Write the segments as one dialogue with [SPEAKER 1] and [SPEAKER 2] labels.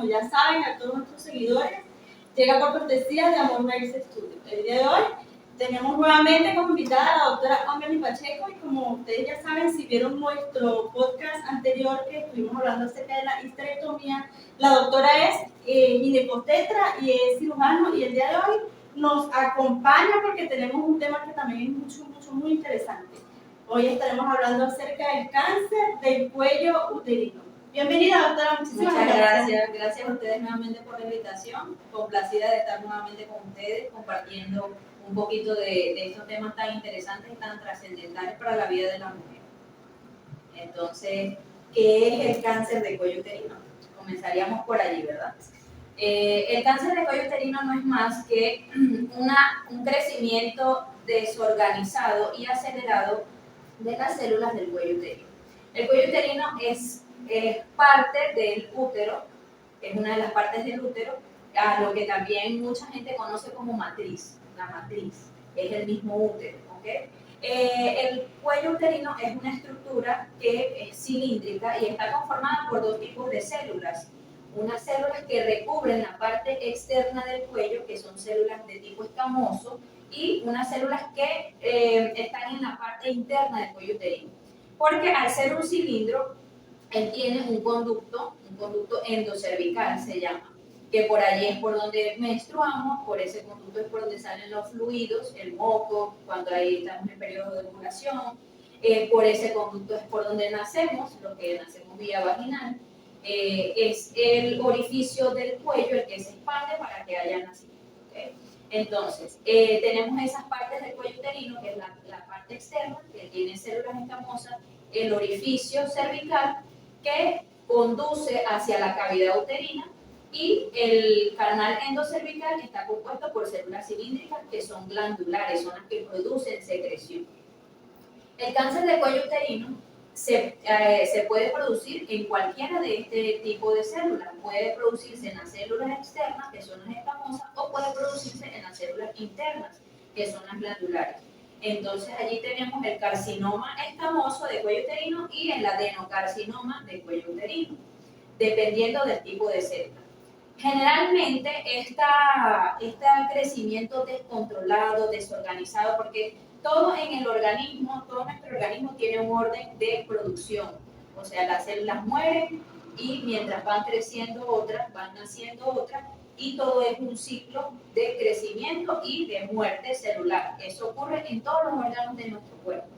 [SPEAKER 1] como ya saben, a todos nuestros seguidores, llega por cortesía de Amor Medicine Studio. El día de hoy tenemos nuevamente como invitada a la doctora Amberly Pacheco, y como ustedes ya saben, si vieron nuestro podcast anterior que estuvimos hablando acerca de la histerectomía, la doctora es ginecostetra y es cirujano, y el día de hoy nos acompaña porque tenemos un tema que también es muy interesante. Hoy estaremos hablando acerca del cáncer del cuello uterino. Bienvenida, doctora.
[SPEAKER 2] Muchas gracias. Gracias a ustedes nuevamente por la invitación. Complacida de estar nuevamente con ustedes compartiendo un poquito de estos temas tan interesantes y tan trascendentales para la vida de la mujer. Entonces, ¿qué es el cáncer de cuello uterino? Comenzaríamos por allí, ¿verdad? El cáncer de cuello uterino no es más que un crecimiento desorganizado y acelerado de las células del cuello uterino. El cuello uterino es parte del útero, es una de las partes del útero, a lo que también mucha gente conoce como matriz. La matriz es el mismo útero, ¿ok? El cuello uterino es una estructura que es cilíndrica y está conformada por dos tipos de células. Unas células que recubren la parte externa del cuello, que son células de tipo escamoso, y unas células que están en la parte interna del cuello uterino. Porque al ser un cilindro, él tiene un conducto endocervical, se llama, que por allí es por donde menstruamos, por ese conducto es por donde salen los fluidos, el moco, cuando ahí estamos en periodo de ovulación, por ese conducto es por donde nacemos, lo que nacemos vía vaginal, es el orificio del cuello el que se expande para que haya nacido. ¿Okay? Entonces, tenemos esas partes del cuello uterino, que es la parte externa, que tiene células escamosas, el orificio cervical, que conduce hacia la cavidad uterina, y el canal endocervical está compuesto por células cilíndricas que son glandulares, son las que producen secreción. El cáncer de cuello uterino se puede producir en cualquiera de este tipo de células. Puede producirse en las células externas, que son las escamosas, o puede producirse en las células internas, que son las glandulares. Entonces allí tenemos el carcinoma escamoso de cuello uterino y el adenocarcinoma de cuello uterino, dependiendo del tipo de célula. Generalmente este crecimiento descontrolado, desorganizado, porque todo en el organismo, todo nuestro organismo tiene un orden de producción. O sea, las células mueren y mientras van creciendo otras, van naciendo otras, y todo es un ciclo de crecimiento y de muerte celular. Eso ocurre en todos los órganos de nuestro cuerpo.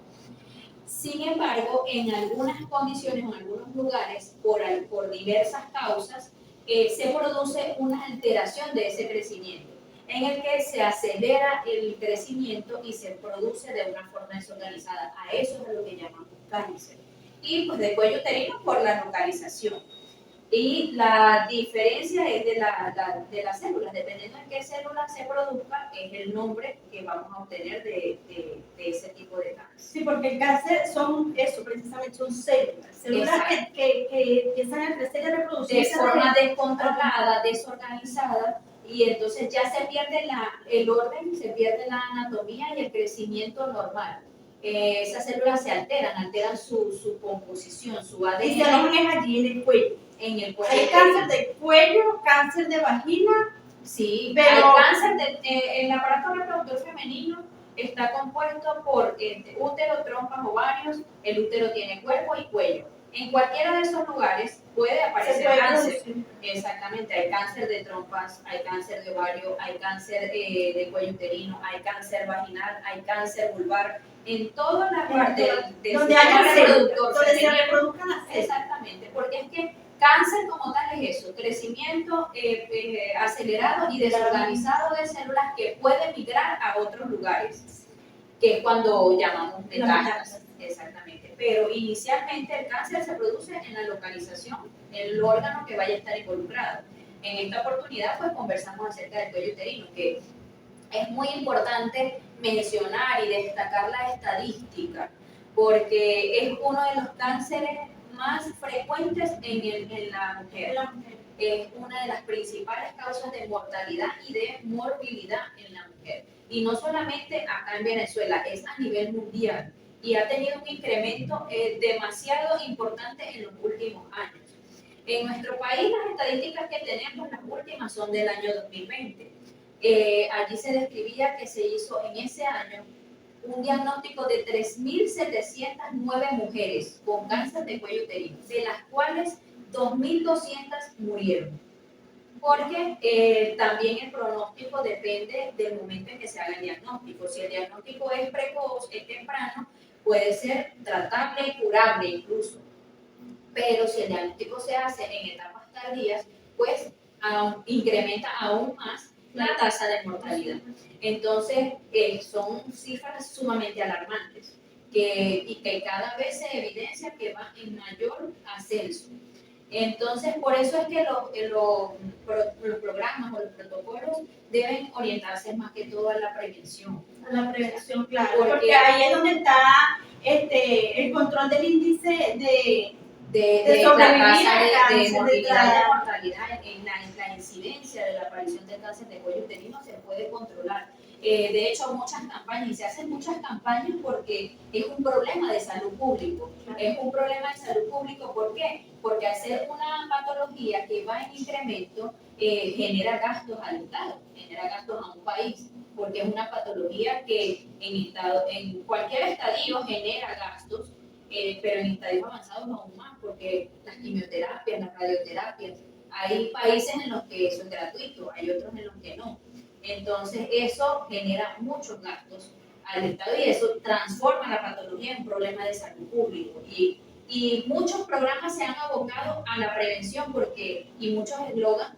[SPEAKER 2] Sin embargo, en algunas condiciones, en algunos lugares, por diversas causas, se produce una alteración de ese crecimiento, en el que se acelera el crecimiento y se produce de una forma desorganizada. A eso es a lo que llamamos cáncer. Y pues de cuello uterino por la localización. Y la diferencia es de las células, dependiendo de qué célula se produzca, es el nombre que vamos a obtener de ese tipo de cáncer.
[SPEAKER 1] Sí, porque el cáncer son eso, precisamente son células que empiezan a crecer y a reproducirse
[SPEAKER 2] de forma descontrolada, desorganizada, y entonces ya se pierde el orden, se pierde la anatomía y el crecimiento normal. Esas células se alteran su composición, su ADN.
[SPEAKER 1] Y se alojan allí en el cuello. Hay cáncer de cuello, cáncer de vagina.
[SPEAKER 2] Sí, pero el cáncer el aparato reproductor femenino está compuesto por útero, trompas, ovarios. El útero tiene cuerpo y cuello. En cualquiera de esos lugares puede aparecer cáncer. Exactamente, hay cáncer de trompas, hay cáncer de ovario, hay cáncer de cuello uterino, hay cáncer vaginal, hay cáncer vulvar. En toda la parte
[SPEAKER 1] donde haya reproductor,
[SPEAKER 2] donde se reproduzcan las células. Exactamente, porque es que cáncer como tal es eso, crecimiento acelerado y desorganizado de células que pueden migrar a otros lugares, que es cuando llamamos metástasis. Exactamente, pero inicialmente el cáncer se produce en la localización, en el órgano que vaya a estar involucrado. En esta oportunidad pues conversamos acerca del cuello uterino, que es muy importante mencionar y destacar la estadística, porque es uno de los cánceres más frecuentes en la mujer. Es una de las principales causas de mortalidad y de morbilidad en la mujer. Y no solamente acá en Venezuela, es a nivel mundial. Y ha tenido un incremento demasiado importante en los últimos años. En nuestro país las estadísticas que tenemos, las últimas, son del año 2020. Allí se describía que se hizo en ese año un diagnóstico de 3.709 mujeres con cáncer de cuello uterino, de las cuales 2.200 murieron. Porque también el pronóstico depende del momento en que se haga el diagnóstico. Si el diagnóstico es precoz, es temprano, puede ser tratable y curable incluso. Pero si el diagnóstico se hace en etapas tardías, pues incrementa aún más la tasa de mortalidad. Entonces, son cifras sumamente alarmantes y que cada vez se evidencia que va en mayor ascenso. Entonces, por eso es que los programas o los protocolos deben orientarse más que todo a la prevención.
[SPEAKER 1] A la prevención, claro, porque ahí es donde está el control del índice de sobrevivir
[SPEAKER 2] la tasa de
[SPEAKER 1] cáncer,
[SPEAKER 2] morbilidad y de mortalidad, en la incidencia de la aparición de cáncer de cuello uterino se puede controlar. De hecho, muchas campañas, y se hacen muchas campañas porque es un problema de salud público. Es un problema de salud público, ¿por qué? Porque al ser una patología que va en incremento, genera gastos al Estado, genera gastos a un país, porque es una patología que en cualquier estadio genera gastos, pero en estadios avanzados aún más, porque las quimioterapias, las radioterapias, hay países en los que eso es gratuito, hay otros en los que no. Entonces eso genera muchos gastos al Estado y eso transforma la patología en un problema de salud público. Y muchos programas se han abocado a la prevención y muchos eslogans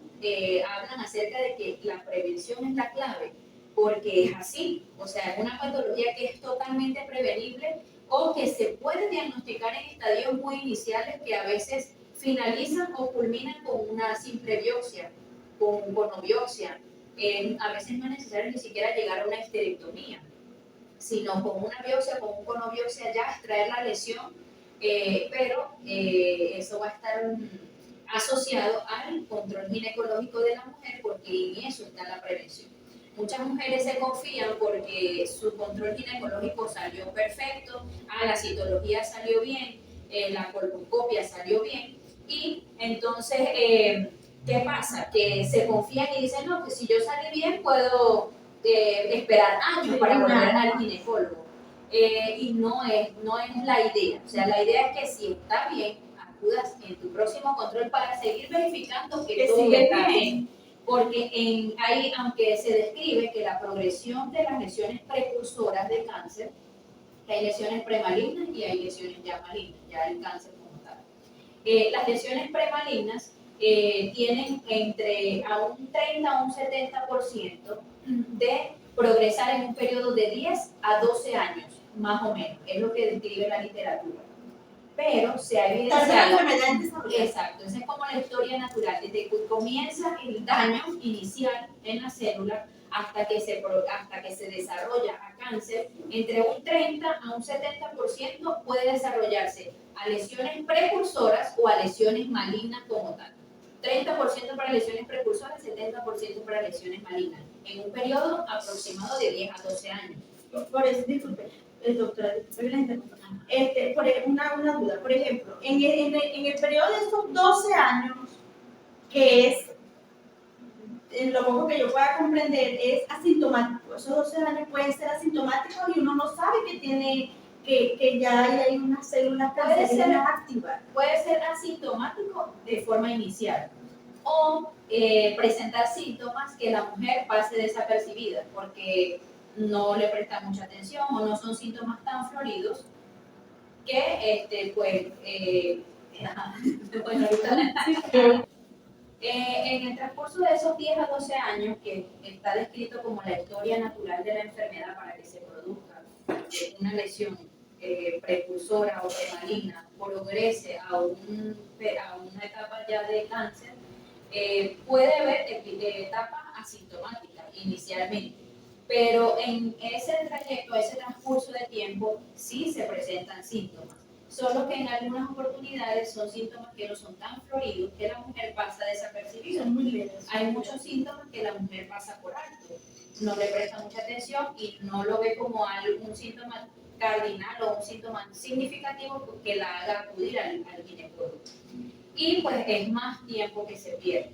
[SPEAKER 2] hablan acerca de que la prevención es la clave, porque es así, o sea, es una patología que es totalmente prevenible o que se puede diagnosticar en estadios muy iniciales que a veces finalizan o culminan con una simple biopsia, con un conobiopsia. A veces no es necesario ni siquiera llegar a una esterectomía, sino con una biopsia, con un conobiopsia ya extraer la lesión, pero eso va a estar asociado al control ginecológico de la mujer, porque en eso está la prevención. Muchas mujeres se confían porque su control ginecológico salió perfecto, la citología salió bien, la colposcopia salió bien, y entonces, ¿qué pasa? Que se confían y dicen, no, que si yo salí bien puedo esperar años para volver al ginecólogo. Y no es la idea. O sea, la idea es que si está bien, acudas en tu próximo control para seguir verificando que todo está bien. Porque ahí, aunque se describe que la progresión de las lesiones precursoras de cáncer, que hay lesiones premalignas y hay lesiones ya malignas, ya el cáncer como tal. Las lesiones premalignas tienen entre a un 30 a un 70% de progresar en un periodo de 10 a 12 años, más o menos, es lo que describe la literatura. Pero se ha evidenciado. Exacto, esa es como la historia natural, desde que comienza el daño inicial en la célula hasta que se desarrolla a cáncer, entre un 30 a un 70% puede desarrollarse a lesiones precursoras o a lesiones malignas como tal. 30% para lesiones precursoras, 70% para lesiones malignas, en un periodo aproximado de 10 a 12 años.
[SPEAKER 1] Por eso, disculpe, doctora, por una duda. Por ejemplo, en el periodo de estos 12 años, que es, en lo poco que yo pueda comprender, es asintomático. Esos 12 años pueden ser asintomáticos y uno no sabe que tiene, que ya hay unas células cancerígenas activas.
[SPEAKER 2] Puede ser asintomático de forma inicial o presentar síntomas que la mujer pase desapercibida porque no le presta mucha atención o no son síntomas tan floridos que en el transcurso de esos 10 a 12 años, que está descrito como la historia natural de la enfermedad para que se produzca una lesión precursora o premaligna, progrese a una etapa ya de cáncer, puede haber etapas asintomáticas inicialmente, pero en ese trayecto, ese transcurso de tiempo, sí se presentan síntomas. Solo que en algunas oportunidades son síntomas que no son tan floridos que la mujer pasa desapercibida.
[SPEAKER 1] Son muy leves.
[SPEAKER 2] Hay muchos síntomas que la mujer pasa por alto, no le presta mucha atención y no lo ve como un síntoma cardinal o un síntoma significativo que la haga acudir al ginecólogo. y pues es más tiempo que se pierde.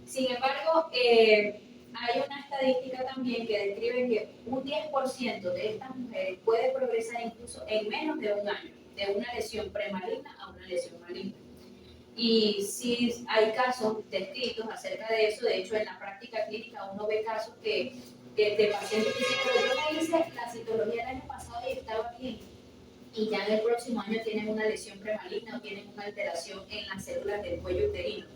[SPEAKER 2] Sin embargo, hay una estadística también que describe que un 10% de estas mujeres puede progresar incluso en menos de un año, de una lesión premaligna a una lesión maligna. Y sí hay casos descritos acerca de eso. De hecho, en la práctica clínica uno ve casos que de pacientes que dicen, pero yo me hice la citología el año pasado y estaba bien, y ya en el próximo año tienen una lesión premaligna o tienen una alteración en las células del cuello uterino.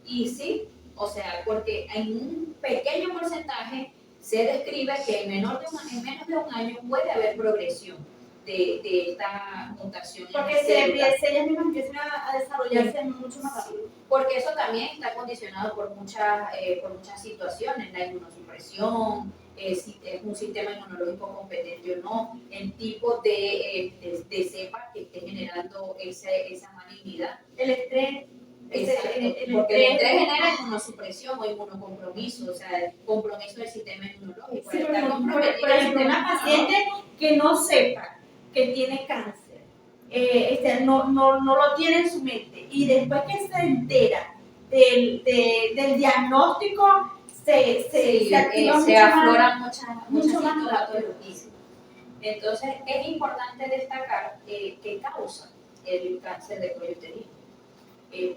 [SPEAKER 2] Y sí, o sea, porque en un pequeño porcentaje se describe que en menos de un año puede haber progresión de esta mutación.
[SPEAKER 1] Porque ellas mismas empiezan a desarrollarse mucho más rápido.
[SPEAKER 2] Porque eso también está condicionado por muchas situaciones, la inmunosupresión, si es un sistema inmunológico competente o no, el tipo de cepa que esté generando esa malignidad.
[SPEAKER 1] El estrés.
[SPEAKER 2] Porque el estrés genera inmunosupresión o inmunocompromiso, o sea, el compromiso del sistema inmunológico.
[SPEAKER 1] Sí, por ejemplo, una paciente que no sepa que tiene cáncer, no lo tiene en su mente, y después que se entera del diagnóstico, se activa
[SPEAKER 2] se afloran muchas
[SPEAKER 1] sintomatologías.
[SPEAKER 2] Entonces, es importante destacar qué causa el cáncer de cuello uterino.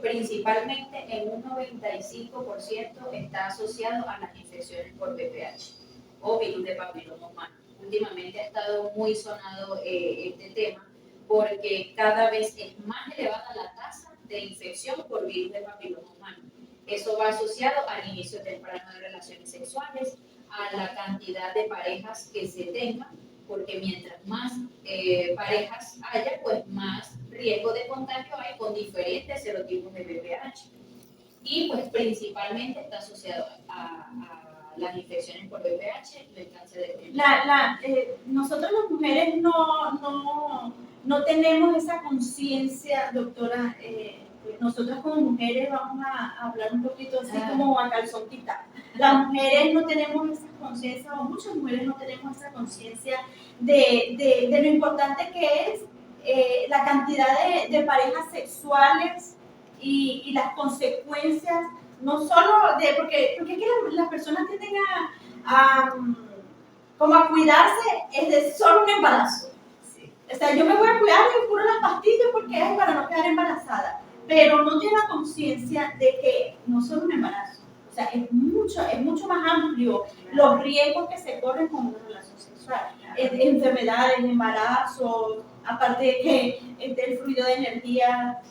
[SPEAKER 2] Principalmente en un 95% está asociado a las infecciones por VPH o virus de papiloma humano. Últimamente ha estado muy sonado este tema porque cada vez es más elevada la tasa de infección por virus de papiloma humano. Eso va asociado al inicio temprano de relaciones sexuales, a la cantidad de parejas que se tengan, porque mientras más parejas haya, pues más riesgo de contagio hay con diferentes serotipos de VPH. Y pues principalmente está asociado a las infecciones por VPH y el cáncer de piel.
[SPEAKER 1] Nosotros las mujeres no tenemos esa conciencia, doctora. Nosotras como mujeres vamos a hablar un poquito así como a calzón quitado. Las mujeres no tenemos esa conciencia, o muchas mujeres no tenemos esa conciencia de lo importante que es la cantidad de parejas sexuales y las consecuencias, no solo de, porque es que las personas tienden como a cuidarse es de solo un embarazo. Sí. O sea, yo me voy a cuidar y me curo las pastillas porque es para no quedar embarazada, pero no tiene la conciencia de que no solo un embarazo, o sea, es mucho más amplio los riesgos que se corren con una relación sexual, enfermedades, embarazos, aparte de que el fluido de energía,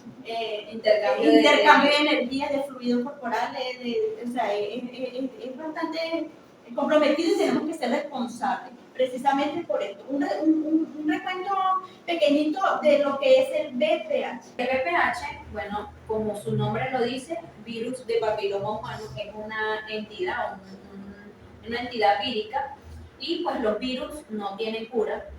[SPEAKER 1] intercambio de energía, de fluidos corporales, o sea, es bastante comprometido y tenemos que ser responsables, precisamente por esto. Un recuento pequeñito de lo que es el VPH.
[SPEAKER 2] El VPH, bueno, como su nombre lo dice, virus de papiloma humano, es una entidad, una entidad vírica, y pues los virus no tienen cura.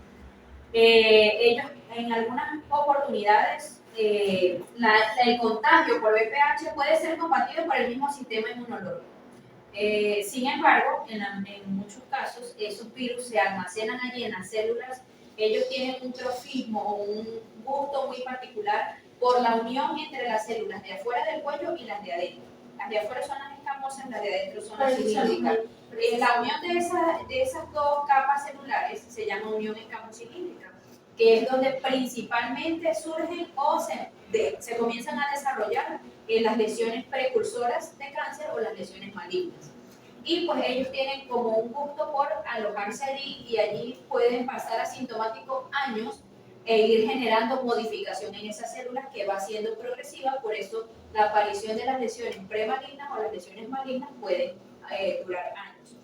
[SPEAKER 2] Ellos en algunas oportunidades el contagio por VPH puede ser combatido por el mismo sistema inmunológico. Sin embargo, en muchos casos, esos virus se almacenan allí en las células. Ellos tienen un trofismo o un gusto muy particular por la unión entre las células de afuera del cuello y las de adentro. Las de afuera son las escamosas, las de adentro son las cilíndricas. La unión de esas dos capas celulares se llama unión escamocilíndrica, que es donde principalmente surgen o se comienzan a desarrollar las lesiones precursoras de cáncer o las lesiones malignas. Y pues ellos tienen como un gusto por alojarse allí, y allí pueden pasar asintomáticos años e ir generando modificación en esas células que va siendo progresiva. Por eso la aparición de las lesiones premalignas o las lesiones malignas pueden durar años.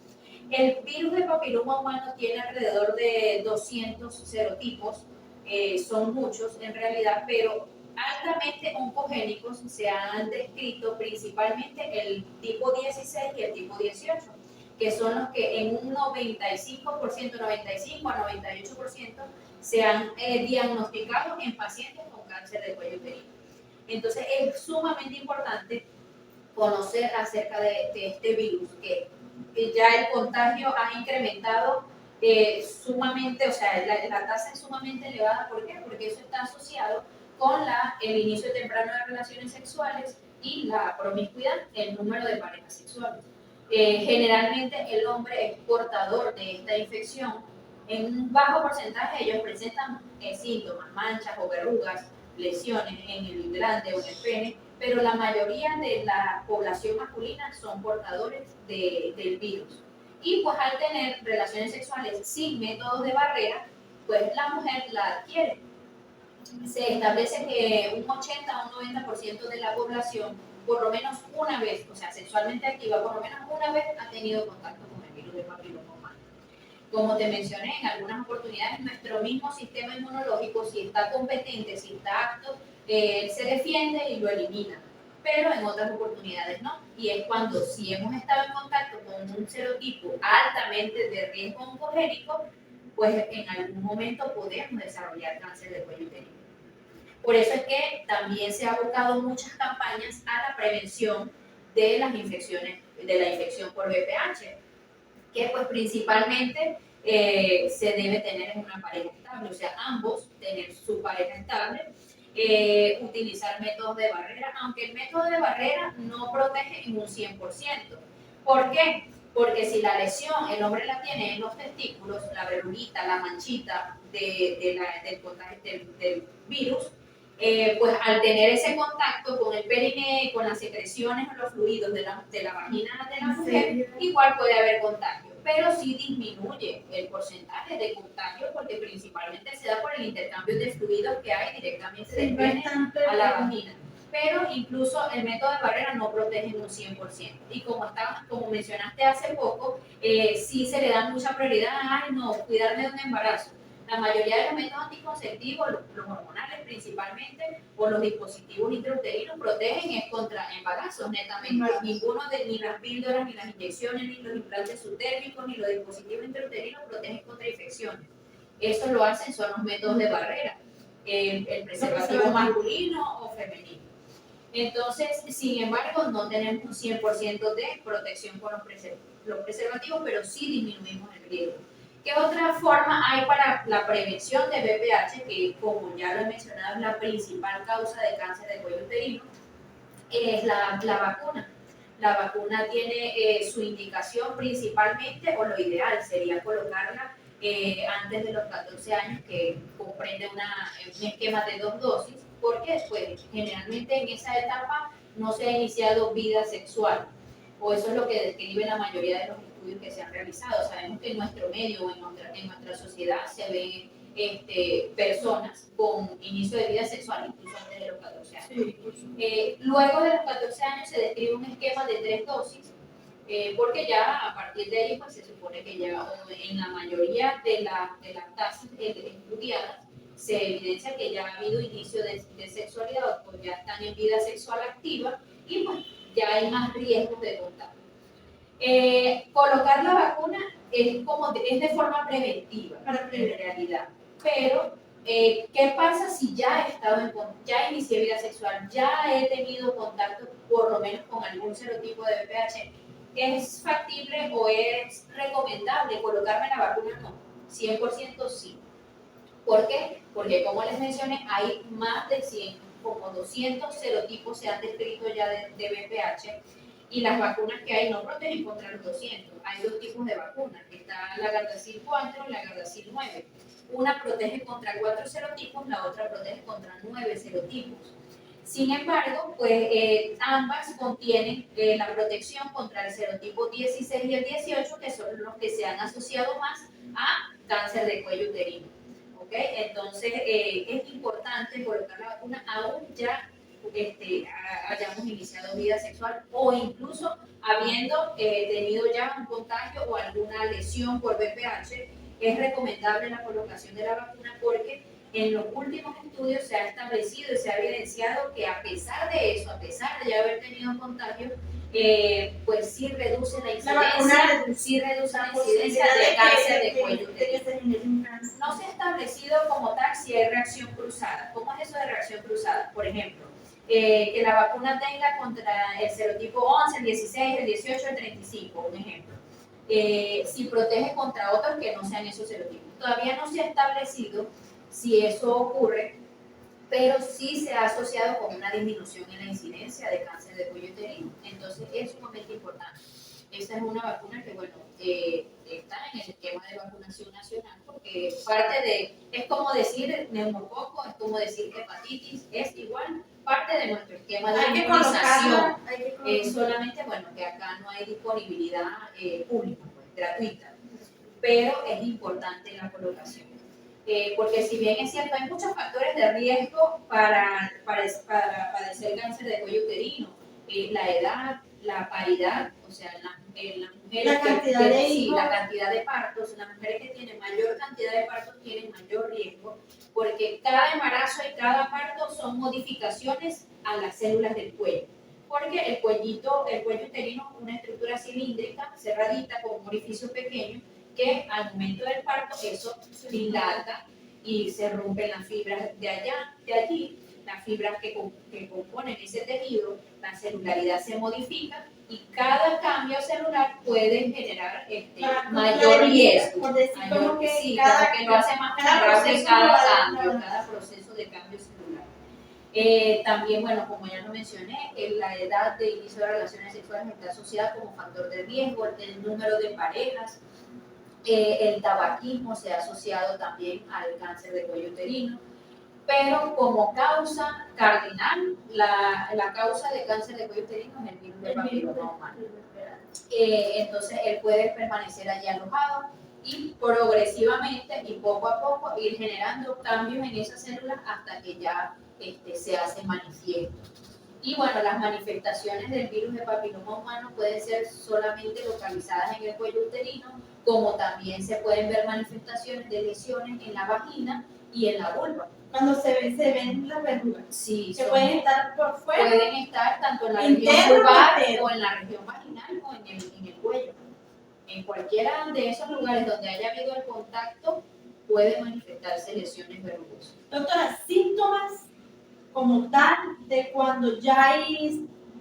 [SPEAKER 2] El virus de papiloma humano tiene alrededor de 200 serotipos, son muchos en realidad, pero altamente oncogénicos se han descrito principalmente el tipo 16 y el tipo 18, que son los que en un 95%, 95 a 98% se han diagnosticado en pacientes con cáncer de cuello uterino. Entonces es sumamente importante conocer acerca de este virus, que ya el contagio ha incrementado sumamente, o sea, la tasa es sumamente elevada. ¿Por qué? Porque eso está asociado con el inicio temprano de relaciones sexuales, y la promiscuidad, el número de parejas sexuales. Generalmente el hombre es portador de esta infección. En un bajo porcentaje ellos presentan síntomas, manchas o verrugas, lesiones en el glande o en el pene, pero la mayoría de la población masculina son portadores del virus. Y pues al tener relaciones sexuales sin métodos de barrera, pues la mujer la adquiere. Se establece que un 80 a un 90% de la población, por lo menos una vez, o sea, sexualmente activa, por lo menos una vez ha tenido contacto con el virus del papiloma humano. Como te mencioné en algunas oportunidades, nuestro mismo sistema inmunológico, si está competente, si está apto, se defiende y lo elimina. Pero en otras oportunidades no. Y es cuando si hemos estado en contacto con un serotipo altamente de riesgo oncogénico, pues en algún momento podemos desarrollar cáncer de cuello uterino. Por eso es que también se ha abocado muchas campañas a la prevención de las infecciones, de la infección por VPH, que pues principalmente se debe tener en una pareja estable, o sea, ambos tener su pareja estable, utilizar métodos de barrera, aunque el método de barrera no protege en un 100%. ¿Por qué? Porque si la lesión el hombre la tiene en los testículos, la verruguita, la manchita del virus, pues al tener ese contacto con el perineo, con las secreciones o los fluidos de la vagina de la mujer, igual puede haber contagio, pero sí disminuye el porcentaje de contagio porque principalmente se da por el intercambio de fluidos que hay directamente del pene a la vagina. Pero incluso el método de barrera no protege en un 100%. Y como mencionaste hace poco, sí se le da mucha prioridad a, ay no, cuidarme de un embarazo. La mayoría de los métodos anticonceptivos, los hormonales principalmente, o los dispositivos intrauterinos protegen es contra embarazos, netamente. Ninguno ni las píldoras, ni las inyecciones, ni los implantes subdérmicos, ni los dispositivos intrauterinos protegen contra infecciones. Eso lo hacen son los métodos de barrera, el preservativo masculino o femenino. Entonces, sin embargo, no tenemos un 100% de protección con los preservativos, pero sí disminuimos el riesgo. ¿Qué otra forma hay para la prevención de VPH, que como ya lo he mencionado es la principal causa de cáncer de cuello uterino? Es la vacuna. La vacuna tiene su indicación principalmente, o lo ideal sería colocarla antes de los 14 años, que comprende un esquema de 2 dosis, porque después, generalmente en esa etapa no se ha iniciado vida sexual, o eso es lo que describe la mayoría de los estudios que se han realizado. Sabemos que en nuestro medio o en nuestra sociedad se ven personas con inicio de vida sexual incluso antes de los 14 años. Luego de los 14 años se describe un esquema de 3 dosis, porque ya a partir de ahí pues, se supone que ya en la mayoría de las tasas estudiadas se evidencia que ya ha habido inicio de sexualidad, pues ya están en vida sexual activa y pues ya hay más riesgos de contagio. Colocar la vacuna es de forma preventiva, en realidad, pero ¿qué pasa si ya ya inicié vida sexual, ya he tenido contacto por lo menos con algún serotipo de VPH? ¿Es factible o es recomendable colocarme la vacuna? No, 100% sí. ¿Por qué? Porque como les mencioné, hay más de 100, como 200 serotipos se han descrito ya de VPH, y las vacunas que hay no protegen contra los 200. Hay 2 tipos de vacunas, está la Gardasil 4 y la Gardasil 9. Una protege contra 4 serotipos, la otra protege contra 9 serotipos. Sin embargo, pues ambas contienen la protección contra el serotipo 16 y el 18, que son los que se han asociado más a cáncer de cuello uterino. ¿Okay? Entonces, es importante colocar la vacuna aún ya hayamos iniciado vida sexual o incluso habiendo tenido ya un contagio o alguna lesión por VPH. Es recomendable la colocación de la vacuna porque en los últimos estudios se ha establecido y se ha evidenciado que a pesar de eso, a pesar de ya haber tenido contagio, pues sí reduce la incidencia, de cáncer de cuello uterino. No se ha establecido como tal si hay reacción cruzada. ¿Cómo es eso de reacción cruzada? Por ejemplo, que la vacuna tenga contra el serotipo 11, el 16, el 18, el 35, un ejemplo. Si protege contra otros que no sean esos serotipos. Todavía no se ha establecido si eso ocurre pero sí se ha asociado con una disminución en la incidencia de cáncer de cuello uterino. Entonces es sumamente importante. Esta es una vacuna que, bueno, está en el esquema de vacunación nacional porque parte de, es como decir neumococo, es como decir hepatitis, es igual parte de nuestro esquema de inmunización. Solamente, bueno, que acá no hay disponibilidad pública, pues, gratuita, pero es importante la colocación. Porque si bien es cierto, hay muchos factores de riesgo para padecer cáncer de cuello uterino, la edad, la paridad, o sea, las mujeres
[SPEAKER 1] la cantidad de
[SPEAKER 2] sí,
[SPEAKER 1] hijos.
[SPEAKER 2] la cantidad de partos, las mujeres que tienen mayor cantidad de partos tienen mayor riesgo, porque cada embarazo y cada parto son modificaciones a las células del cuello. Porque el cuello uterino es una estructura cilíndrica, cerradita, con un orificio pequeño, que al momento del parto eso se dilata y se rompen las fibras de allí, las fibras que componen ese tejido, la celularidad se modifica y cada cambio celular puede generar mayor riesgo. Por decir, como que sí, cada, que lo hace más vulnerable cada proceso de cambio celular. También, bueno, como ya lo mencioné, la edad de inicio de relaciones sexuales está asociada como factor de riesgo, el número de parejas. El tabaquismo se ha asociado también al cáncer de cuello uterino, pero como causa cardinal, la causa de cáncer de cuello uterino es el virus de papiloma humano. Entonces, él puede permanecer allí alojado y progresivamente y poco a poco ir generando cambios en esas células hasta que ya se hace manifiesto. Y bueno, las manifestaciones del virus de papiloma humano pueden ser solamente localizadas en el cuello uterino, como también se pueden ver manifestaciones de lesiones en la vagina y en la vulva.
[SPEAKER 1] Cuando se ven las verrugas.
[SPEAKER 2] Sí,
[SPEAKER 1] que pueden estar por fuera.
[SPEAKER 2] Pueden estar tanto en la región vulvar o en la región vaginal o en el cuello. En cualquiera de esos lugares donde haya habido el contacto, puede manifestarse lesiones verrugosas.
[SPEAKER 1] Doctora, síntomas como tal de cuando ya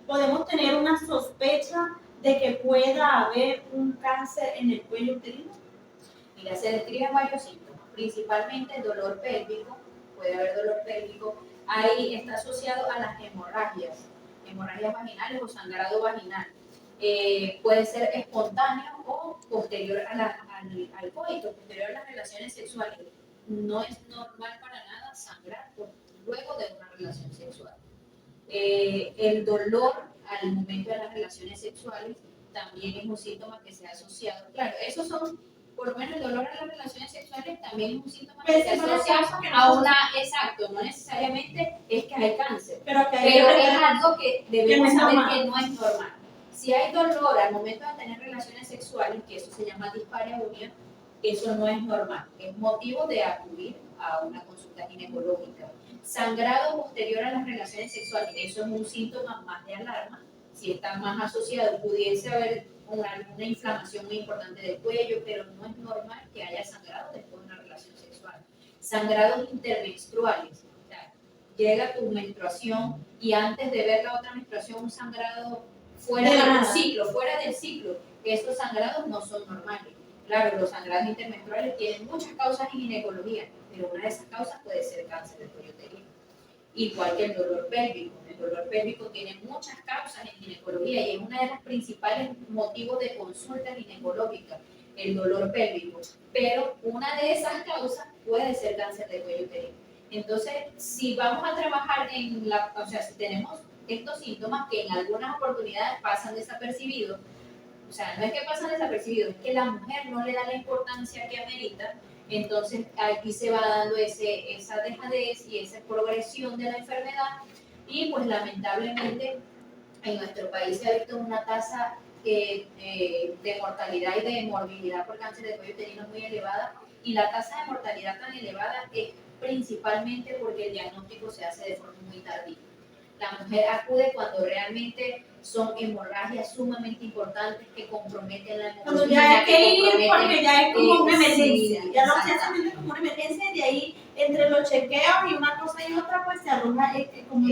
[SPEAKER 1] podemos tener una sospecha de que pueda haber un cáncer en el cuello uterino.
[SPEAKER 2] Mira, se describen varios síntomas, principalmente el dolor pélvico, puede haber dolor pélvico, ahí está asociado a las hemorragias vaginales o sangrado vaginal. Puede ser espontáneo o posterior al coito, posterior a las relaciones sexuales. No es normal para nada sangrar luego de una relación sexual. El dolor al momento de las relaciones sexuales también es un síntoma que se ha asociado. Claro, esos son, por lo menos el dolor a las relaciones sexuales también es un síntoma que se asocia a una, exacto, no necesariamente es que hay cáncer, pero es algo que debemos saber que no es normal. Si hay dolor al momento de tener relaciones sexuales, que eso se llama dispareunia, eso no es normal, es motivo de acudir a una consulta ginecológica. Sangrado posterior a las relaciones sexuales, eso es un síntoma más de alarma. Si está más asociado, pudiese haber una inflamación muy importante del cuello, pero no es normal que haya sangrado después de una relación sexual. Sangrados intermenstruales, o sea, llega tu menstruación y antes de ver la otra menstruación, un sangrado fuera del ciclo, esos sangrados no son normales. Claro, los sangrados intermenstruales tienen muchas causas en ginecología, pero una de esas causas puede ser cáncer del cuello uterino. Igual que el dolor pélvico. El dolor pélvico tiene muchas causas en ginecología y es uno de los principales motivos de consulta ginecológica, el dolor pélvico. Pero una de esas causas puede ser cáncer del cuello uterino. Entonces, si vamos a trabajar si tenemos estos síntomas que en algunas oportunidades pasan desapercibidos, o sea, no es que pasan desapercibidos, es que la mujer no le da la importancia que amerita, entonces aquí se va dando esa dejadez y esa progresión de la enfermedad y pues lamentablemente en nuestro país se ha visto una tasa de mortalidad y de morbilidad por cáncer de cuello uterino muy elevada y la tasa de mortalidad tan elevada es principalmente porque el diagnóstico se hace de forma muy tardía. La mujer acude cuando realmente son hemorragias sumamente importantes que comprometen la hemoglobina.
[SPEAKER 1] Cuando ya hay que ir porque ya es como una emergencia. Sí, ya lo se hace como una emergencia y de ahí entre los chequeos y una cosa y otra pues se arroja como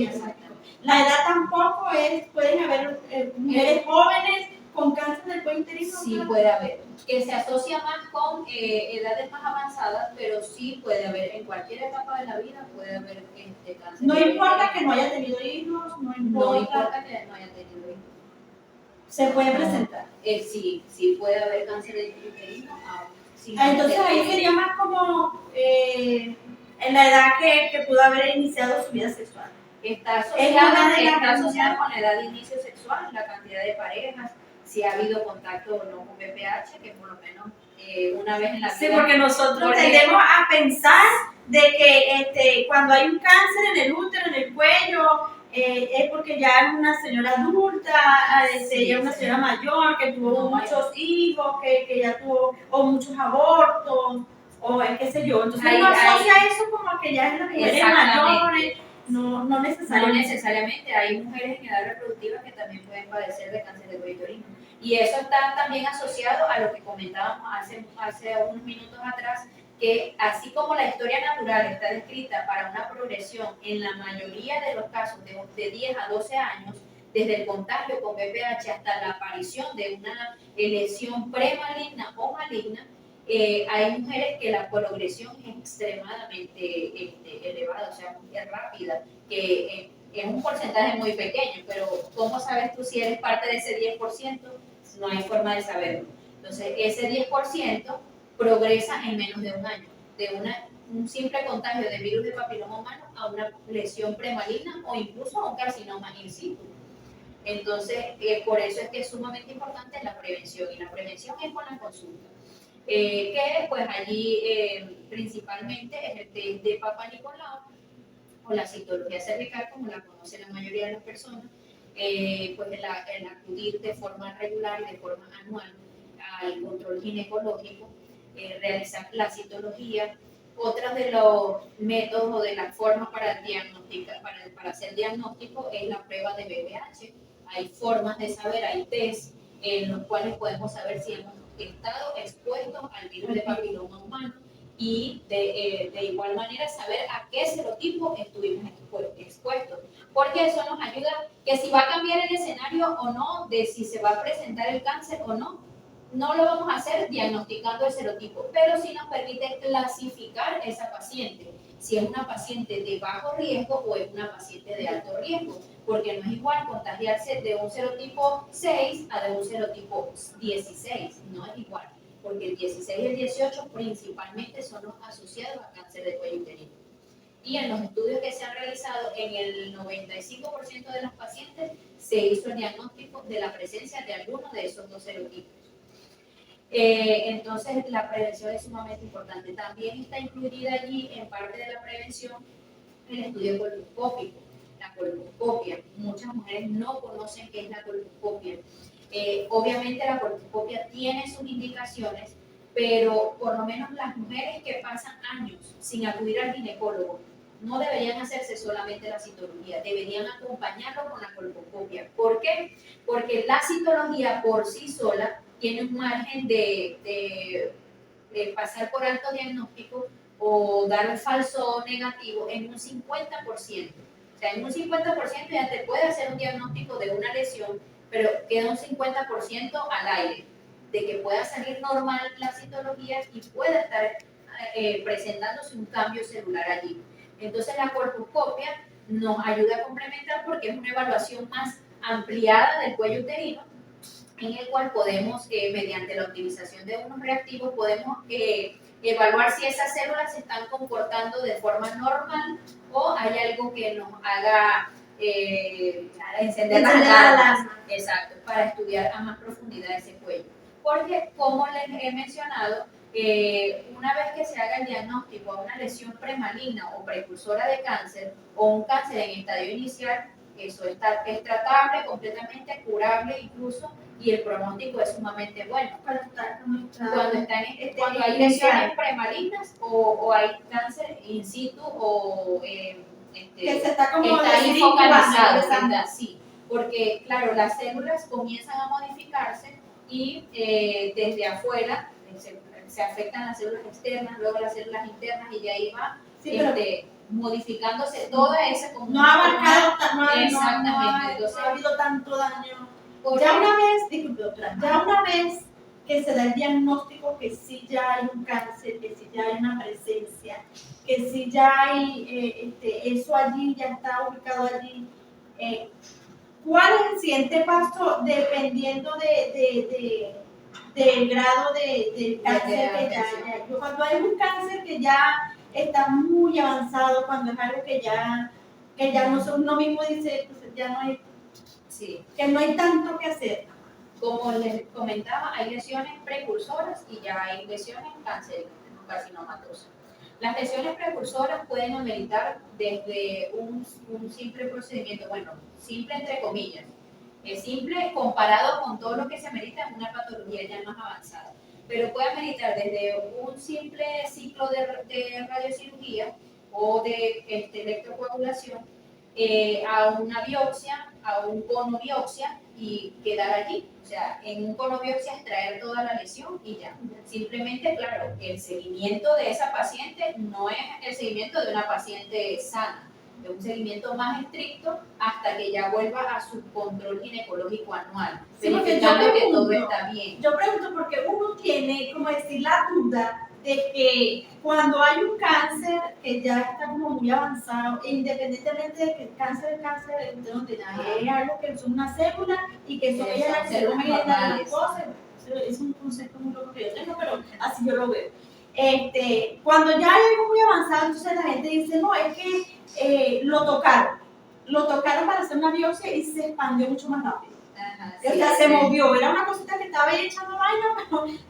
[SPEAKER 1] la edad tampoco es, pueden haber mujeres jóvenes con cáncer del cuello uterino.
[SPEAKER 2] Sí puede haber, que se asocia más con edades más avanzadas, pero sí puede haber en cualquier etapa de la vida puede haber de cáncer.
[SPEAKER 1] No importa que no haya tenido hijos, no
[SPEAKER 2] No
[SPEAKER 1] importa.
[SPEAKER 2] importa que no haya tenido hijos.
[SPEAKER 1] Se puede presentar.
[SPEAKER 2] Sí puede haber cáncer de uterino.
[SPEAKER 1] Entonces ahí sería más como en la edad que pudo haber iniciado su vida sexual.
[SPEAKER 2] Está
[SPEAKER 1] una de las
[SPEAKER 2] asociado con la edad de inicio sexual, la cantidad de parejas, si ha habido contacto o no con BPH, que por lo menos una vez en la vida.
[SPEAKER 1] Sí, porque nosotros tendemos a pensar de que cuando hay un cáncer en el útero, en el cuello, es porque ya es una señora adulta, ya es una señora mayor, que tuvo muchos hijos, que ya tuvo, o muchos abortos, o qué sé yo. Entonces uno asocia eso como que ya es las mujeres mayores. No necesariamente.
[SPEAKER 2] No necesariamente, hay mujeres en edad reproductiva que también pueden padecer de cáncer de cuello uterino. Y eso está también asociado a lo que comentábamos hace unos minutos atrás, que así como la historia natural está descrita para una progresión en la mayoría de los casos de 10 a 12 años, desde el contagio con VPH hasta la aparición de una lesión premaligna o maligna, hay mujeres que la progresión es extremadamente elevada, o sea, muy rápida, que es un porcentaje muy pequeño, pero ¿cómo sabes tú si eres parte de ese 10%? No hay forma de saberlo. Entonces, ese 10% progresa en menos de un año, de un simple contagio de virus de papiloma humano a una lesión premaligna o incluso a un carcinoma in situ. Entonces, por eso es que es sumamente importante la prevención, y la prevención es con la consulta. Que pues allí principalmente es el test de Papa Nicolau o la citología cervical, como la conoce la mayoría de las personas, pues el acudir de forma regular y de forma anual al control ginecológico, realizar la citología. Otro de los métodos o de las formas para hacer diagnóstico es la prueba de BPH. Hay formas de saber, hay test en los cuales podemos saber si hemos estado expuestos al virus de papiloma humano, y de igual manera saber a qué serotipo estuvimos expuestos, porque eso nos ayuda que si va a cambiar el escenario o no, de si se va a presentar el cáncer o no, no lo vamos a hacer diagnosticando el serotipo, pero sí nos permite clasificar esa paciente, si es una paciente de bajo riesgo o es una paciente de alto riesgo, porque no es igual contagiarse de un serotipo 6 a de un serotipo 16, no es igual, porque el 16 y el 18 principalmente son los asociados a cáncer de cuello uterino. Y en los estudios que se han realizado, en el 95% de los pacientes se hizo el diagnóstico de la presencia de alguno de esos dos serotipos. Entonces, la prevención es sumamente importante. También está incluida allí, en parte de la prevención, el estudio colposcópico, la colposcopia. Muchas mujeres no conocen qué es la colposcopia. Obviamente la colposcopia tiene sus indicaciones, pero por lo menos las mujeres que pasan años sin acudir al ginecólogo no deberían hacerse solamente la citología, deberían acompañarlo con la colposcopia. ¿Por qué? Porque la citología por sí sola tiene un margen de pasar por alto diagnóstico o dar un falso negativo en un 50%. O sea, en un 50% ya te puede hacer un diagnóstico de una lesión, pero queda un 50% al aire, de que pueda salir normal la citología y pueda estar presentándose un cambio celular allí. Entonces la colposcopia nos ayuda a complementar porque es una evaluación más ampliada del cuello uterino, en el cual podemos, mediante la utilización de unos reactivos, podemos evaluar si esas células se están comportando de forma normal o hay algo que nos haga encender las alarmas. Exacto, para estudiar a más profundidad ese cuello. Porque, como les he mencionado, una vez que se haga el diagnóstico a una lesión premaligna o precursora de cáncer o un cáncer en estadio inicial, eso es tratable, completamente curable incluso, y el pronóstico es sumamente bueno. Cuando hay lesiones premalignas o hay cáncer in situ o
[SPEAKER 1] que se está como
[SPEAKER 2] infocalizado, ¿verdad? Sí, porque claro, las células comienzan a modificarse y desde afuera se afectan las células externas, luego las células internas, y de ahí va modificándose toda esa comunidad.
[SPEAKER 1] No ha abarcado,
[SPEAKER 2] exactamente.
[SPEAKER 1] Entonces, no ha habido tanto daño. Ya una vez que se da el diagnóstico que sí ya hay un cáncer, que sí ya hay una presencia, que sí ya hay eso allí, ya está ubicado allí. ¿Cuál es el siguiente paso dependiendo del grado del cáncer que cuando hay un cáncer que ya está muy avanzado, cuando es algo que ya uno mismo dice, pues ya no hay,
[SPEAKER 2] Sí.
[SPEAKER 1] que no hay tanto que hacer?
[SPEAKER 2] Como les comentaba, hay lesiones precursoras y ya hay lesiones cancerígenas, carcinomatosas. Las lesiones precursoras pueden ameritar desde un simple procedimiento, bueno, simple entre comillas, es simple comparado con todo lo que se amerita en una patología ya más avanzada, pero puede ameritar desde un simple ciclo de radiocirugía o de electrocoagulación a una biopsia, a un conobiopsia y quedar allí. O sea, en un conobiopsia extraer toda la lesión y ya. Simplemente, claro, el seguimiento de esa paciente no es el seguimiento de una paciente sana, es un seguimiento más estricto hasta que ya vuelva a su control ginecológico anual,
[SPEAKER 1] Sí,
[SPEAKER 2] verificando que todo está bien.
[SPEAKER 1] Yo pregunto porque uno tiene, como decir, la duda de que cuando hay un cáncer que ya está como muy avanzado, independientemente de que el cáncer es algo que es una célula y que son ellas las que se comen las cosas. Es un concepto muy loco que yo tengo, pero así yo lo veo. Cuando ya hay algo muy avanzado, entonces la gente dice, no, es que lo tocaron para hacer una biopsia y se expandió mucho más rápido.
[SPEAKER 2] Ajá,
[SPEAKER 1] Sí, o sea, se movió, era una cosita que estaba ahí echando vaina,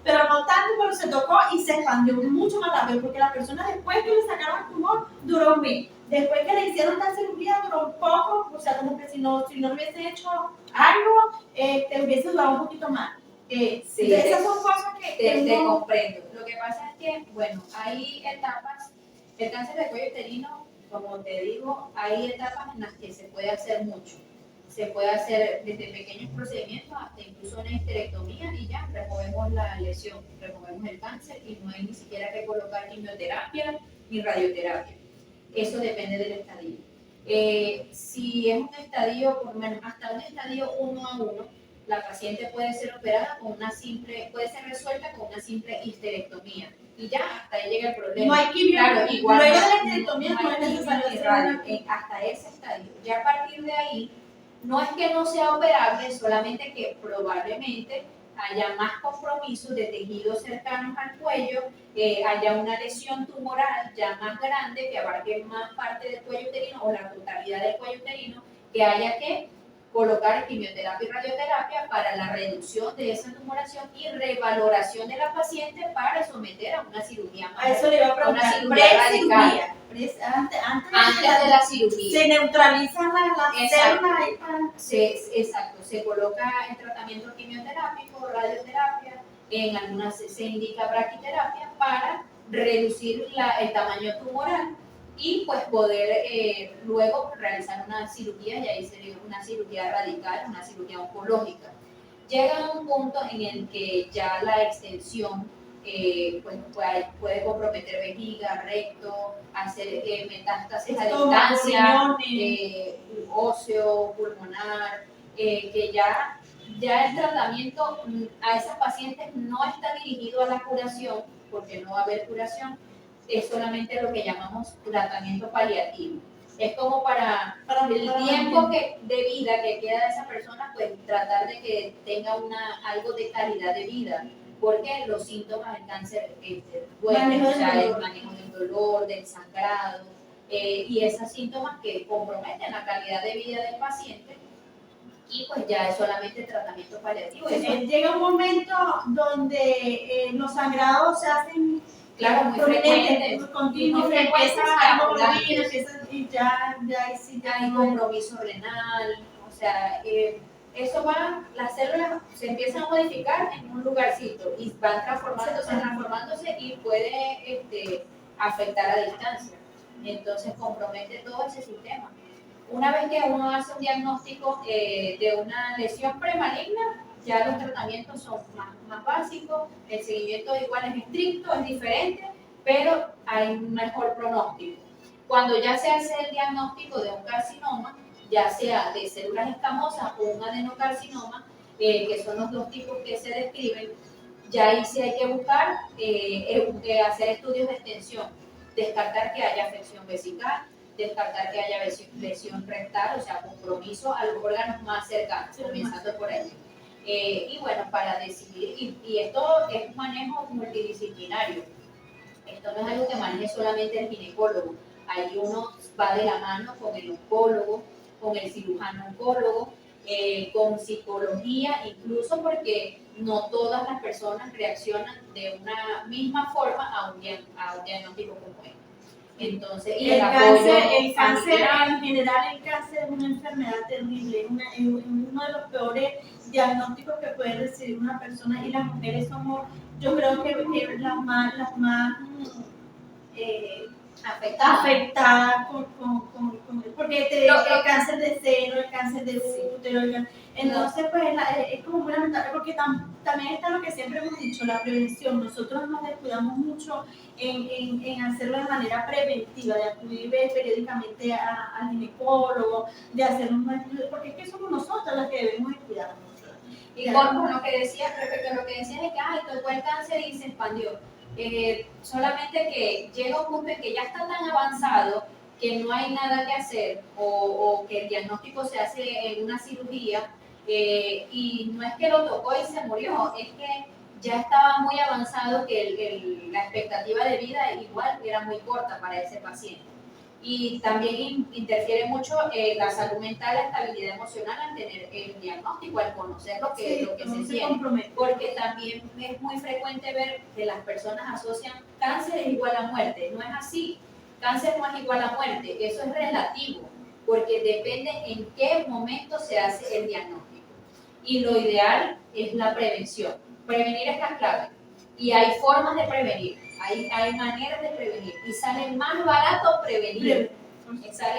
[SPEAKER 1] pero no tanto, pero se tocó y se expandió mucho más rápido, porque la persona después que le sacaron el tumor duró un mes, después que le hicieron la cirugía duró un poco, o sea, como que si no hubiese hecho algo, hubiese durado un poquito más. Sí, esas son cosas que
[SPEAKER 2] te comprendo. Lo que pasa es que, bueno, hay etapas, el cáncer de cuello uterino, como te digo, hay etapas en las que se puede hacer mucho. Se puede hacer desde pequeños procedimientos hasta incluso una histerectomía y ya removemos la lesión, removemos el cáncer y no hay ni siquiera que colocar quimioterapia ni radioterapia. Eso depende del estadio. Si es un estadio, por lo menos hasta un estadio 1A1, la paciente puede ser operada con una simple, puede ser resuelta con una simple histerectomía. Y ya hasta ahí llega el problema.
[SPEAKER 1] No hay quimioterapia.
[SPEAKER 2] Claro, igual
[SPEAKER 1] luego de la histerectomía no es necesario hacer
[SPEAKER 2] radio, hasta ese estadio. Ya a partir de ahí, no es que no sea operable, solamente que probablemente haya más compromiso de tejidos cercanos al cuello, haya una lesión tumoral ya más grande que abarque más parte del cuello uterino o la totalidad del cuello uterino, que haya que colocar quimioterapia y radioterapia para la reducción de esa tumoración y revaloración de la paciente para someter a una cirugía más.
[SPEAKER 1] A eso le iba a preguntar,
[SPEAKER 2] radical.
[SPEAKER 1] Antes de la cirugía. Se neutralizan las células ahí para...
[SPEAKER 2] Exacto, se coloca el tratamiento quimioterápico, radioterapia, en algunas se indica braquiterapia para reducir el tamaño tumoral y pues poder luego realizar una cirugía, y ahí sería una cirugía radical, una cirugía oncológica. Llega un punto en el que ya la extensión pues puede comprometer vejiga, recto, hacer metástasis a distancia, óseo, pulmonar, que ya el tratamiento a esas pacientes no está dirigido a la curación, porque no va a haber curación, es solamente lo que llamamos tratamiento paliativo. Es como para el tiempo de vida que queda de esa persona, pues tratar de que tenga algo de calidad de vida, porque los síntomas del cáncer vuelven, o sea, el manejo del dolor, del sangrado, y esos síntomas que comprometen la calidad de vida del paciente, y pues ya es solamente tratamiento paliativo.
[SPEAKER 1] Llega un momento donde los sangrados se hacen
[SPEAKER 2] muy frecuentes,
[SPEAKER 1] continuos, y ya hay
[SPEAKER 2] compromiso renal, o sea, eso las células se empiezan a modificar en un lugarcito y van transformándose y puede afectar a distancia. Entonces compromete todo ese sistema. Una vez que uno hace un diagnóstico de una lesión premaligna, ya los tratamientos son más básicos, el seguimiento igual es estricto, es diferente, pero hay un mejor pronóstico. Cuando ya se hace el diagnóstico de un carcinoma, ya sea de células escamosas o un adenocarcinoma, que son los dos tipos que se describen, Ya ahí sí hay que buscar hacer estudios de extensión, descartar que haya afección vesical, descartar que haya lesión rectal, o sea, compromiso a los órganos más cercanos, comenzando por ahí. Y bueno, para decidir, y esto es un manejo multidisciplinario, esto no es algo que maneje solamente el ginecólogo, ahí uno va de la mano con el oncólogo, con el cirujano oncólogo, con psicología, incluso porque no todas las personas reaccionan de una misma forma a un diagnóstico como este. Entonces, y el
[SPEAKER 1] cáncer en general, el cáncer es una enfermedad terrible, es uno de los peores diagnósticos que puede recibir una persona, y las mujeres somos, yo creo que las más afectadas porque el cáncer de seno, el cáncer de útero, entonces pues es como muy lamentable, porque también está lo que siempre hemos dicho, la prevención. Nosotros nos descuidamos mucho en hacerlo de manera preventiva, de acudir periódicamente al ginecólogo, de hacer un estudio, porque es que somos nosotros las que debemos de cuidarnos.
[SPEAKER 2] Y con lo que decías, respecto a lo que decías de que tocó el cáncer y se expandió. Solamente que llega un punto en que ya está tan avanzado que no hay nada que hacer, o que el diagnóstico se hace en una cirugía, y no es que lo tocó y se murió, es que ya estaba muy avanzado, que la expectativa de vida igual era muy corta para ese paciente. Y también interfiere mucho la salud mental, la estabilidad emocional al tener el diagnóstico, al conocer lo que se tiene. Porque también es muy frecuente ver que las personas asocian cáncer es igual a muerte. No es así. Cáncer no es igual a muerte. Eso es relativo, porque depende en qué momento se hace el diagnóstico. Y lo ideal es la prevención. Prevenir es la clave. Y hay formas de prevenir. Hay maneras de prevenir y sale más barato prevenir.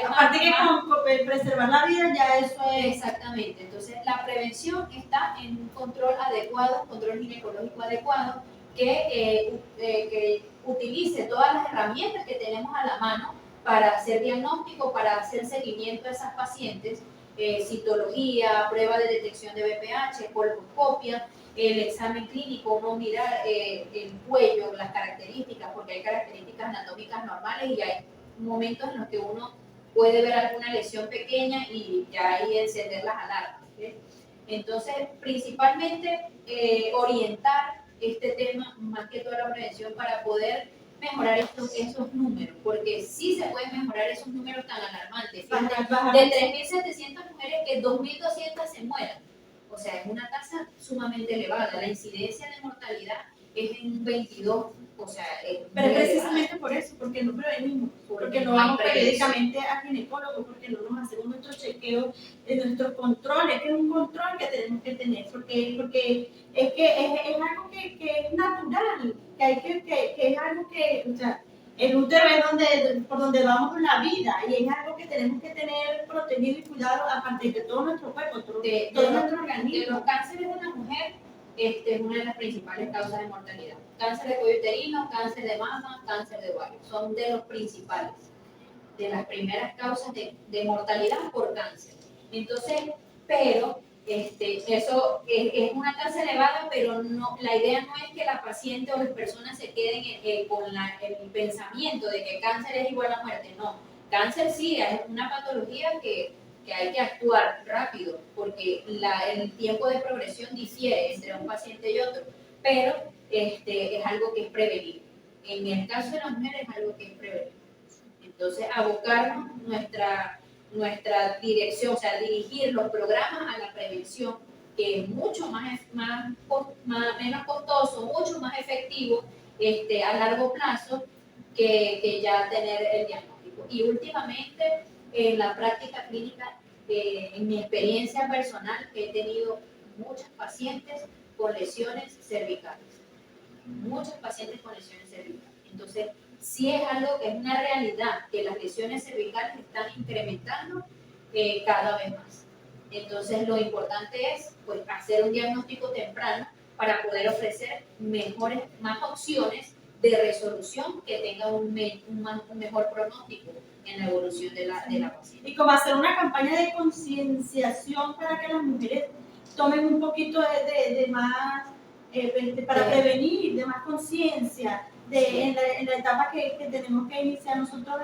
[SPEAKER 1] Aparte que con preservar la vida, ya eso es.
[SPEAKER 2] Exactamente. Entonces, la prevención está en un control adecuado, control ginecológico adecuado, que utilice todas las herramientas que tenemos a la mano para hacer diagnóstico, para hacer seguimiento a esas pacientes, citología, prueba de detección de BPH, colposcopia, el examen clínico, uno mirar el cuello, las características, porque hay características anatómicas normales y hay momentos en los que uno puede ver alguna lesión pequeña y ya ahí encender las alarmas. ¿Sí? Entonces, principalmente orientar este tema, más que toda la prevención, para poder mejorar esos números, porque sí se pueden mejorar esos números tan alarmantes. De 3.700 mujeres, que 2.200 se mueran. O sea, es una tasa sumamente elevada. La incidencia de mortalidad es en 22, o sea,
[SPEAKER 1] pero precisamente por eso, porque no prevenimos, porque no vamos periódicamente a ginecólogos, porque no nos hacemos nuestros chequeos, nuestros controles, que es un control que tenemos que tener, porque es que es algo que es natural, que es algo que, o sea, el útero es por donde vamos con la vida, y es algo que tenemos que tener protegido y cuidado, aparte de todo nuestro cuerpo, todo nuestro organismo.
[SPEAKER 2] De los cánceres de la mujer, es una de las principales causas de mortalidad. Cáncer de cuello uterino, cáncer de mama, cáncer de ovario, son de los principales, de las primeras causas de mortalidad por cáncer. Entonces, pero eso es una tasa elevada, pero no, la idea no es que la paciente o las personas se queden con el pensamiento de que cáncer es igual a muerte. No, cáncer sí es una patología que hay que actuar rápido, porque el tiempo de progresión difiere entre un paciente y otro, pero es algo que es prevenible. En el caso de las mujeres es algo que es prevenible. Entonces, abocarnos nuestra dirección, o sea, dirigir los programas a la prevención, que es mucho menos costoso, mucho más efectivo a largo plazo que ya tener el diagnóstico. Y últimamente, en la práctica clínica, en mi experiencia personal, he tenido muchas pacientes con lesiones cervicales. Muchos pacientes con lesiones cervicales. Entonces, sí es algo que es una realidad, que las lesiones cervicales están incrementando cada vez más. Entonces, lo importante es pues, hacer un diagnóstico temprano para poder ofrecer más opciones de resolución que tengan un mejor pronóstico en la evolución de la paciente.
[SPEAKER 1] Y como hacer una campaña de concienciación para que las mujeres tomen un poquito de más para prevenir, de más conciencia, en la etapa que tenemos que iniciar nosotros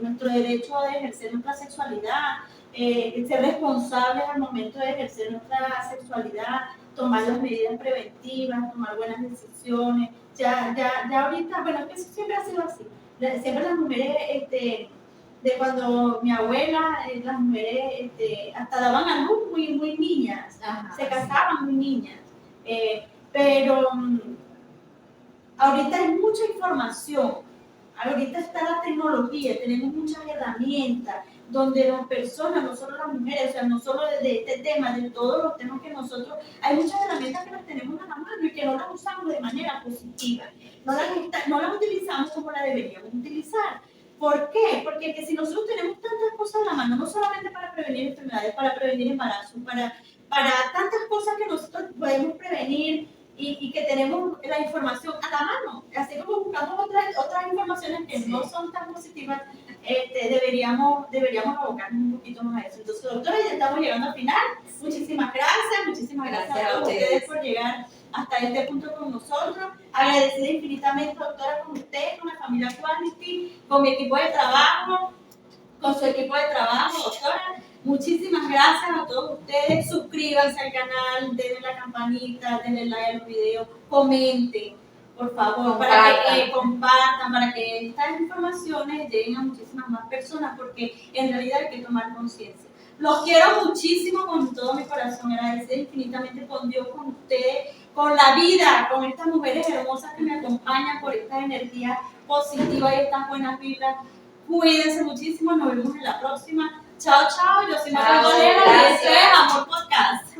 [SPEAKER 1] nuestro derecho de ejercer nuestra sexualidad, ser responsables al momento de ejercer nuestra sexualidad, tomar las medidas preventivas, tomar buenas decisiones. Ya ahorita, bueno, eso siempre ha sido así. Siempre las mujeres, de cuando mi abuela, las mujeres hasta daban a luz muy niñas, se casaban muy niñas. Pero ahorita hay mucha información, ahorita está la tecnología, tenemos muchas herramientas donde las personas, no solo las mujeres, o sea, no solo de este tema, de todos los temas que nosotros, hay muchas herramientas que las tenemos a la mano y que no las usamos de manera positiva, no las utilizamos como las deberíamos utilizar. ¿Por qué? Porque si nosotros tenemos tantas cosas a la mano, no solamente para prevenir enfermedades, para prevenir embarazos, para tantas cosas que nosotros podemos prevenir y que tenemos la información a la mano, así como buscamos otras informaciones que no son tan positivas, deberíamos abocarnos un poquito más a eso. Entonces, doctora, ya estamos llegando al final. Muchísimas gracias a ustedes por llegar hasta este punto con nosotros. Agradecida infinitamente, doctora, con usted, con la familia Quality, con mi equipo de trabajo, con su equipo de trabajo, doctora. Muchísimas gracias a todos ustedes. Suscríbanse al canal, denle la campanita, denle like a los videos, comenten, por favor, para que compartan, para que estas informaciones lleguen a muchísimas más personas, porque en realidad hay que tomar conciencia. Los quiero muchísimo con todo mi corazón, agradecida infinitamente con Dios, con ustedes, con la vida, con estas mujeres hermosas que me acompañan, por estas energías positivas y estas buenas vibras. Cuídense muchísimo, nos vemos en la próxima. Chao, chao, yo soy María Valera y esto es Amor Podcast.